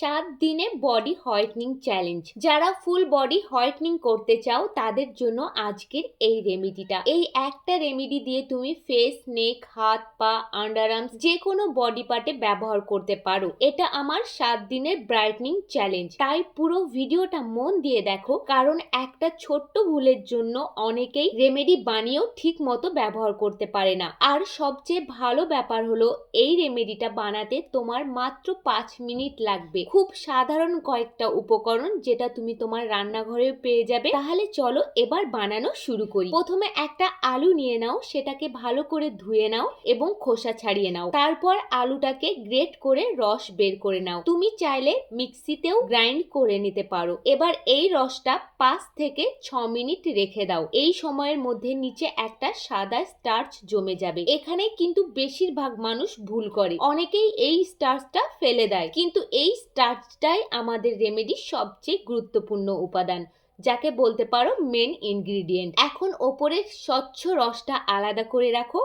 7 দিনে body whitening challenge. যারা full body whitening করতে চাও তাদের জন্য আজকের এই রেমেডিটা। এই একটা রেমেডি দিয়ে তুমি ফেস, নেক, হাত, পা, আন্ডার আর্মস যে কোনো বডি পার্টে ব্যবহার করতে পারো। এটা আমার 7 দিনের ব্রাইটনিং চ্যালেঞ্জ। তাই পুরো ভিডিওটা মন দিয়ে দেখো, কারণ একটা ছোট্ট ভুলের জন্য অনেকেই রেমেডি বানিয়েও ঠিক মতো ব্যবহার করতে পারে না। আর সবচেয়ে ভালো ব্যাপার হলো এই রেমেডিটা বানাতে তোমার মাত্র 5 মিনিট লাগবে। খুব সাধারণ কয়েকটা উপকরণ যেটা তুমি তোমার রান্নাঘরে পেয়ে যাবে। তাহলে চলো এবার বানানো শুরু করি। প্রথমে একটা আলু নিয়ে নাও, সেটাকে ভালো করে ধুয়ে নাও এবং খোসা ছাড়িয়ে নাও। তারপর আলুটাকে গ্রেট করে রস বের করে নাও। তুমি চাইলে মিক্সিতেও গ্রাইন্ড করে নিতে পারো। এবার এই রসটা 5 থেকে 6 মিনিট রেখে দাও। এই সময়ের মধ্যে নিচে একটা সাদা স্টার্চ জমে যাবে। এখানে কিন্তু বেশিরভাগ মানুষ ভুল করে, অনেকেই এই স্টার্চটা ফেলে দেয়, কিন্তু এই স্টার্চটাই আমাদের রেমেডির সবচেয়ে গুরুত্বপূর্ণ উপাদান, যাকে বলতে পারো মেন ইনগ্রিডিয়েন্ট। এখন ওপরের স্বচ্ছ রসটা আলাদা করে রাখো,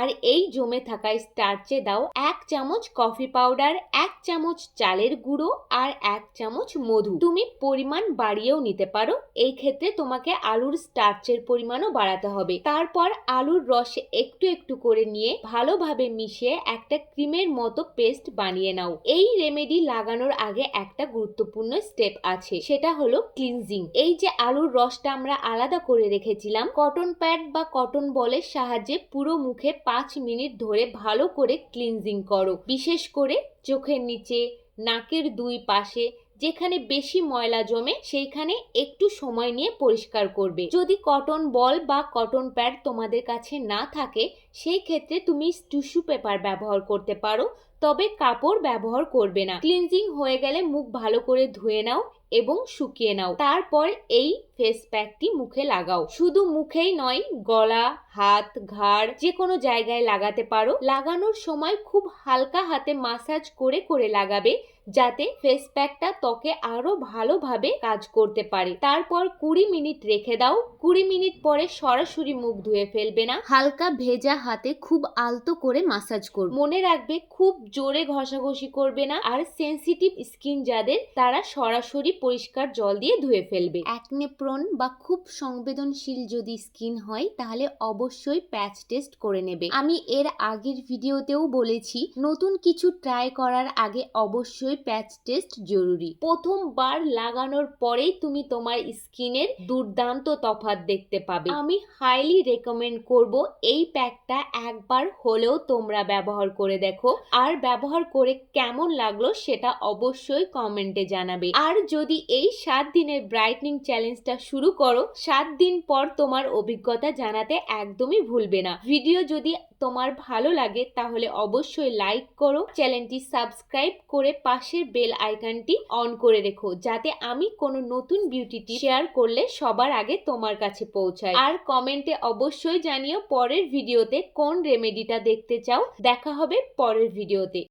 আর এই জমে থাকা স্টার্চে দাও 1 চামচ কফি পাউডার, 1 চামচ চালের গুঁড়ো আর 1 চামচ মধু। তুমি পরিমাণ বাড়িয়েও নিতে পারো, এই ক্ষেত্রে তোমাকে আলুর স্টার্চের পরিমাণও বাড়াতে হবে। তারপর আলুর রসে একটু একটু করে নিয়ে ভালোভাবে মিশিয়ে একটা ক্রিমের মতো পেস্ট বানিয়ে নাও। এই রেমেডি লাগানোর আগে একটা গুরুত্বপূর্ণ স্টেপ আছে, সেটা হলো ক্লিনজিং। এই যে আলুর রসটা আমরা আলাদা করে রেখেছিলাম, কটন প্যাড বা কটন বলের সাহায্যে পুরো মুখে 5 মিনিট ধরে ভালো করে ক্লিনজিং করো। বিশেষ করে চোখের নিচে, নাকের 2 পাশে যেখানে বেশি ময়লা জমে সেইখানে একটু সময় নিয়ে পরিষ্কার করবে। যদি কটন বল বা কটন প্যাড তোমাদের কাছে না থাকে, সেই ক্ষেত্রে তুমি টিস্যু পেপার ব্যবহার করতে পারো, তবে কাপড় ব্যবহার করবে না। ক্লিনজিং হয়ে গেলে মুখ ভালো করে ধুয়ে নাও এবং শুকিয়ে নাও। তারপর এই ফেস প্যাকটি মুখে লাগাও। শুধু মুখেই নয়, গলা, হাত, ঘাড় যে কোনো জায়গায় লাগাতে পারো। লাগানোর সময় খুব হালকা হাতে মাসাজ করে করে লাগাবে, যাতে ফেস প্যাকটা ত্বকে আরো ভালোভাবে কাজ করতে পারে। তারপর 20 মিনিট রেখে দাও। 20 মিনিট পরে সরাসরি মুখ ধুয়ে ফেলবে না, হালকা ভেজা হাতে খুব আলতো করে মাসাজ করবে। মনে রাখবে, খুব জোরে ঘষাঘষি করবে না। আর সেনসিটিভ স্কিন যাদের, তারা সরাসরি পরিষ্কার জল দিয়ে ধুয়ে ফেলবে। অ্যাকনে প্রোন বা খুব সংবেদনশীল যদি স্কিন হয়, তাহলে অবশ্যই প্যাচ টেস্ট করে নেবে। আমি এর আগের ভিডিওতেও বলেছি, নতুন কিছু ট্রাই করার আগে অবশ্যই প্যাচ টেস্ট জরুরি। প্রথমবার লাগানোর পরেই তুমি তোমার স্কিনের দুর্দান্ত তফাৎ দেখতে পাবে। আমি হাইলি রেকমেন্ড করব এই প্যাকটা একবার হলেও তোমরা ব্যবহার করে দেখো, আর ব্যবহার করে কেমন লাগলো সেটা অবশ্যই কমেন্টে জানাবে। আর যদি এই 7 দিনের ব্রাইটনিং চ্যালেঞ্জটা শুরু করো, 7 দিন পর তোমার অভিজ্ঞতা জানাতে একদমই ভুলবে না। ভিডিও যদি তোমার ভালো লাগে তাহলে অবশ্যই লাইক করো, চ্যানেলটি সাবস্ক্রাইব করে পাশের বেল আইকনটি অন করে রেখো, যাতে আমি কোনো নতুন বিউটি টিপ শেয়ার করলে সবার আগে তোমার কাছে পৌঁছায়। আর কমেন্টে অবশ্যই জানিও পরের ভিডিওতে কোন রেমেডিটা দেখতে চাও। দেখা হবে পরের ভিডিওতে।